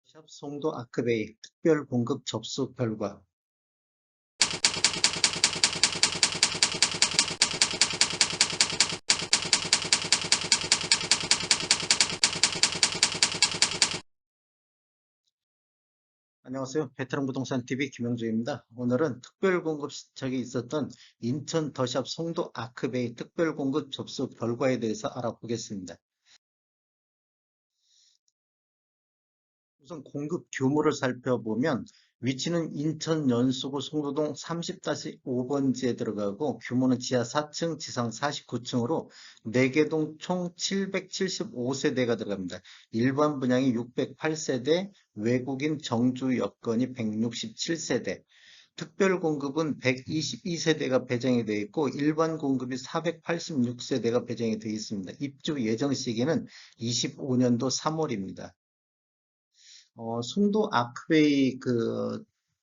샵 송도 아크베이 특별 공급 접수 결과. 안녕하세요. 베테랑 부동산 TV 김영주입니다. 오늘은 특별 공급 시착이 있었던 인천 더샵 송도 아크베이 특별 공급 접수 결과에 대해서 알아보겠습니다. 우선 공급 규모를 살펴보면 위치는 인천 연수구 송도동 30-5번지에 들어가고 규모는 지하 4층, 지상 49층으로 4개 동 총 775세대가 들어갑니다. 일반 분양이 608세대, 외국인 정주 여건이 167세대, 특별 공급은 122세대가 배정이 되어 있고 일반 공급이 486세대가 배정이 되어 있습니다. 입주 예정 시기는 25년도 3월입니다. 송도 아크베이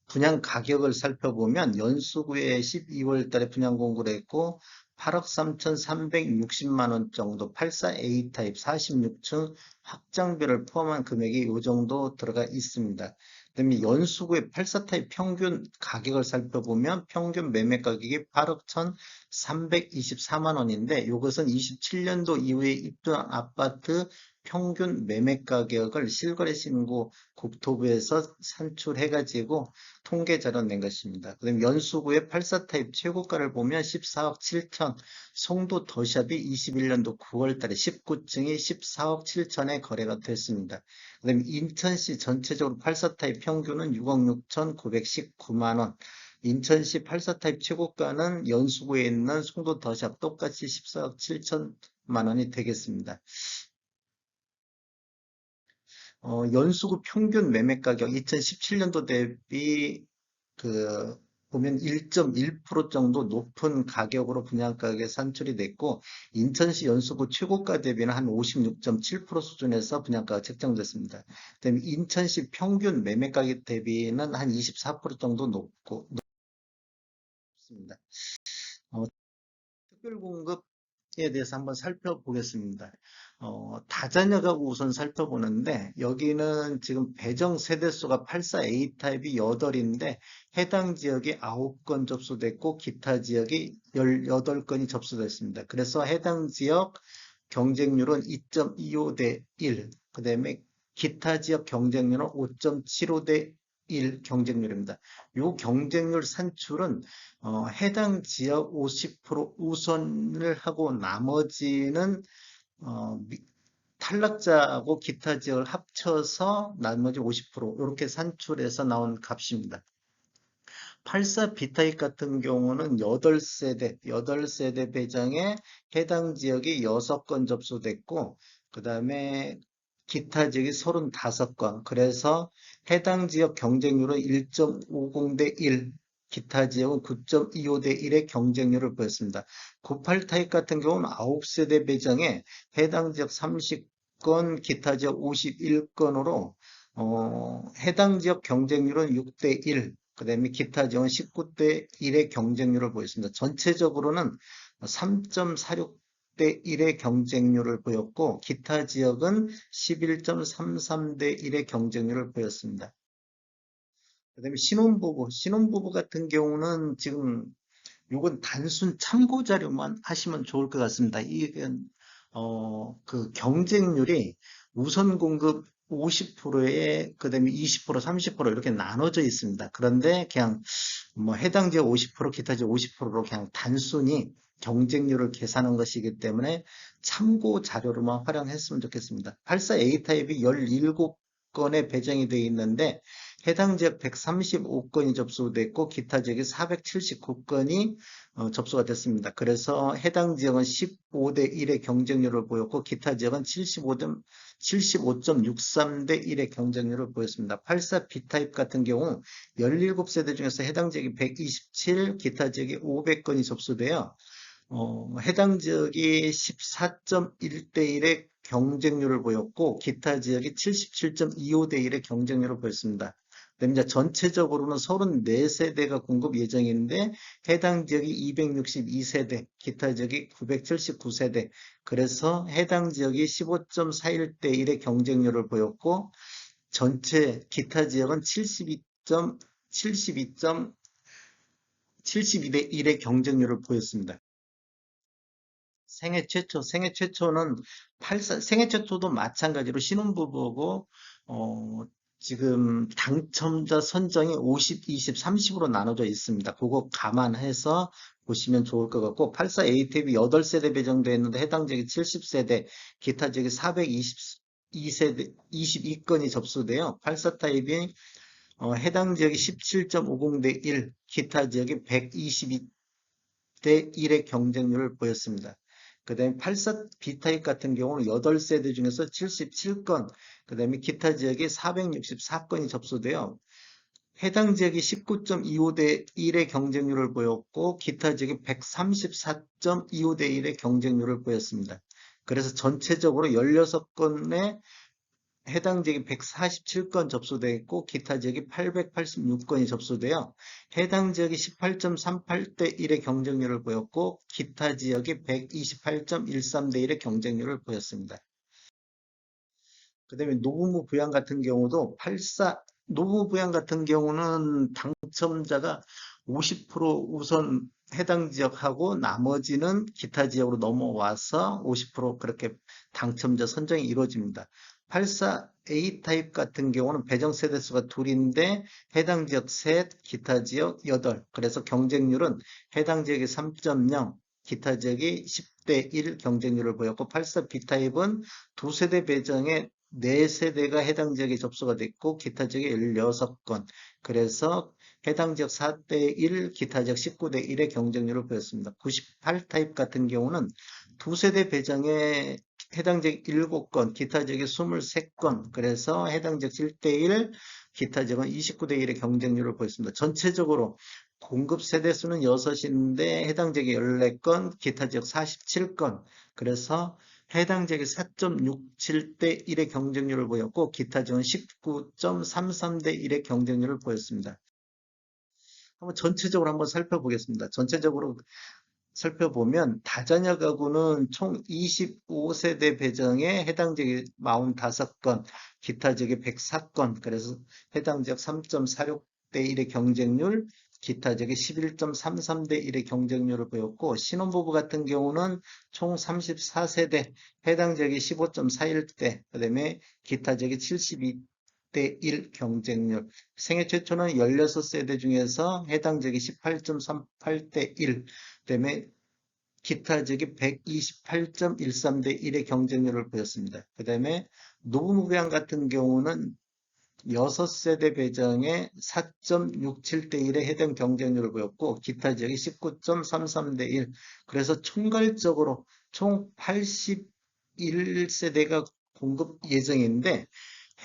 분양 가격을 살펴보면 연수구에 12월 달에 분양 공고를 했고 8억 3,360만 원 정도 84A 타입 46층 확장비를 포함한 금액이 이 정도 들어가 있습니다. 그다음에 연수구의 84 타입 평균 가격을 살펴보면 평균 매매 가격이 8억 1,324만 원인데 이것은 27년도 이후에 입주한 아파트 평균 매매 가격을 실거래 신고 국토부에서 산출해가지고 통계 자료 낸 것입니다. 그다음 연수구의 84 타입 최고가를 보면 14억 7천, 송도 더샵이 21년도 9월 달에 19층이 14억 7천에 거래가 됐습니다. 그다음 인천시 전체적으로 84 타입 평균은 6억 6천 919만 원. 인천시 84 타입 최고가는 연수구에 있는 송도 더샵 똑같이 14억 7천만 원이 되겠습니다. 연수구 평균 매매 가격 2017년도 대비 그 보면 1.1% 정도 높은 가격으로 분양가격에 산출이 됐고 인천시 연수구 최고가 대비는 한 56.7% 수준에서 분양가가 책정됐습니다. 그다음에 인천시 평균 매매 가격 대비는 한 24% 정도 높습니다. 어, 특별 공급에 대해서 한번 살펴보겠습니다. 다자녀 가구 우선 살펴보는데 여기는 지금 배정 세대수가 84A 타입이 8인데 해당 지역이 9건 접수됐고 기타 지역이 18건이 접수됐습니다. 그래서 해당 지역 경쟁률은 2.25대 1, 그 다음에 기타 지역 경쟁률은 5.75대 1 경쟁률입니다. 이 경쟁률 산출은 해당 지역 50% 우선을 하고 나머지는 어, 탈락자하고 기타 지역을 합쳐서 나머지 50% 이렇게 산출해서 나온 값입니다. 84 B타입 같은 경우는 8세대 배정에 해당 지역이 6건 접수됐고, 그 다음에 기타 지역이 35건. 그래서 해당 지역 경쟁률은 1.50대 1, 기타 지역은 9.25대 1의 경쟁률을 보였습니다. 98 타입 같은 경우는 9세대 배정에 해당 지역 30건, 기타 지역 51건으로 해당 지역 경쟁률은 6대 1, 그 다음에 기타 지역은 19대 1의 경쟁률을 보였습니다. 전체적으로는 3.46대 1의 경쟁률을 보였고, 기타 지역은 11.33대 1의 경쟁률을 보였습니다. 그 다음에 신혼부부 같은 경우는 지금 요건 단순 참고 자료만 하시면 좋을 것 같습니다. 이건 그 경쟁률이 우선 공급 50%에 그다음에 20%, 30% 이렇게 나눠져 있습니다. 그런데 그냥 뭐 해당 지역 50%, 기타 지역 50%로 그냥 단순히 경쟁률을 계산한 것이기 때문에 참고 자료로만 활용했으면 좋겠습니다. 84A 타입이 17건에 배정이 되어 있는데 해당 지역 135건이 접수됐고 기타 지역이 479건이 접수가 됐습니다. 그래서 해당 지역은 15대 1의 경쟁률을 보였고 기타 지역은 75.63대 1의 경쟁률을 보였습니다. 84 B타입 같은 경우 17세대 중에서 해당 지역이 127, 기타 지역이 500건이 접수되어 해당 지역이 14.1대 1의 경쟁률을 보였고 기타 지역이 77.25대 1의 경쟁률을 보였습니다. 그다음에 이제 전체적으로는 34세대가 공급 예정인데 해당 지역이 262세대, 기타 지역이 979세대. 그래서 해당 지역이 15.41대 1의 경쟁률을 보였고 전체 기타 지역은 72대 1의 경쟁률을 보였습니다. 생애 최초는 생애 최초도 마찬가지로 신혼부부고, 지금 당첨자 선정이 50, 20, 30으로 나눠져 있습니다. 그거 감안해서 보시면 좋을 것 같고, 84A 탭이 8세대 배정되어 있는데 해당 지역이 70세대, 기타 지역이 422세대, 22건이 접수돼요. 84 타입이 해당 지역이 17.50대 1, 기타 지역이 122대 1의 경쟁률을 보였습니다. 그 다음에 84 B타입 같은 경우는 8세대 중에서 77건, 그 다음에 기타 지역이 464건이 접수돼요. 해당 지역이 19.25대 1의 경쟁률을 보였고, 기타 지역이 134.25대 1의 경쟁률을 보였습니다. 그래서 전체적으로 16건의 해당 지역이 147건 접수되어 있고 기타 지역이 886건이 접수되어 해당 지역이 18.38대 1의 경쟁률을 보였고 기타 지역이 128.13대 1의 경쟁률을 보였습니다. 그 다음에 노부부 부양 같은 경우도 노부부 부양 같은 경우는 당첨자가 50% 우선 해당 지역하고 나머지는 기타 지역으로 넘어와서 50% 그렇게 당첨자 선정이 이루어집니다. 84A 타입 같은 경우는 배정 세대수가 둘인데 해당 지역 셋, 기타 지역 8. 그래서 경쟁률은 해당 지역이 3.0, 기타 지역이 10대 1 경쟁률을 보였고 84B 타입은 두 세대 배정에 4세대가 해당 지역에 접수가 됐고 기타 지역이 16건. 그래서 해당 지역 4대 1, 기타 지역 19대 1의 경쟁률을 보였습니다. 98 타입 같은 경우는 두 세대 배정에 해당 지역 7건, 기타 지역이 23건. 그래서 해당 지역 7대 1, 기타 지역은 29대 1의 경쟁률을 보였습니다. 전체적으로 공급 세대수는 6인데 해당 지역이 14건, 기타 지역 47건. 그래서 해당 지역이 4.67대 1의 경쟁률을 보였고 기타 지역은 19.33대 1의 경쟁률을 보였습니다. 한번 전체적으로 한번 살펴보겠습니다. 전체적으로 살펴보면 다자녀 가구는 총 25세대 배정에 해당 지역이 45건, 기타 지역이 104건, 그래서 해당 지역 3.46대 1의 경쟁률, 기타 지역이 11.33대 1의 경쟁률을 보였고 신혼부부 같은 경우는 총 34세대, 해당 지역이 15.41대, 그 다음에 기타 지역이 72대 1 경쟁률, 생애 최초는 16세대 중에서 해당 지역이 18.38대 1, 그다음에 기타 지역이 128.13대 1의 경쟁률을 보였습니다. 그 다음에 노무부양 같은 경우는 6세대 배정에 4.67대 1의 해당 경쟁률을 보였고 기타 지역이 19.33대 1. 그래서 총괄적으로 총 81세대가 공급 예정인데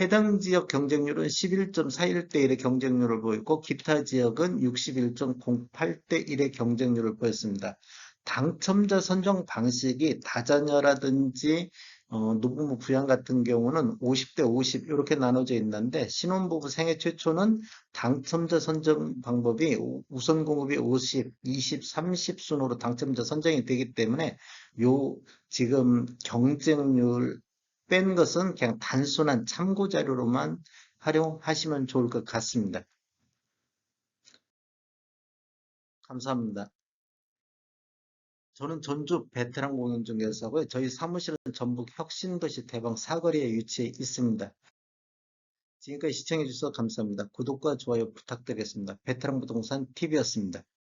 해당 지역 경쟁률은 11.41대 1의 경쟁률을 보였고 기타 지역은 61.08대 1의 경쟁률을 보였습니다. 당첨자 선정 방식이 다자녀라든지 노부모 부양 같은 경우는 50대 50 이렇게 나눠져 있는데 신혼부부 생애 최초는 당첨자 선정 방법이 우선 공급이 50, 20, 30 순으로 당첨자 선정이 되기 때문에 요 지금 경쟁률 뺀 것은 그냥 단순한 참고 자료로만 활용하시면 좋을 것 같습니다. 감사합니다. 저는 전주 베테랑 공연중개사고요. 저희 사무실은 전북 혁신도시 대방 사거리에 위치해 있습니다. 지금까지 시청해 주셔서 감사합니다. 구독과 좋아요 부탁드리겠습니다. 베테랑 부동산 TV였습니다.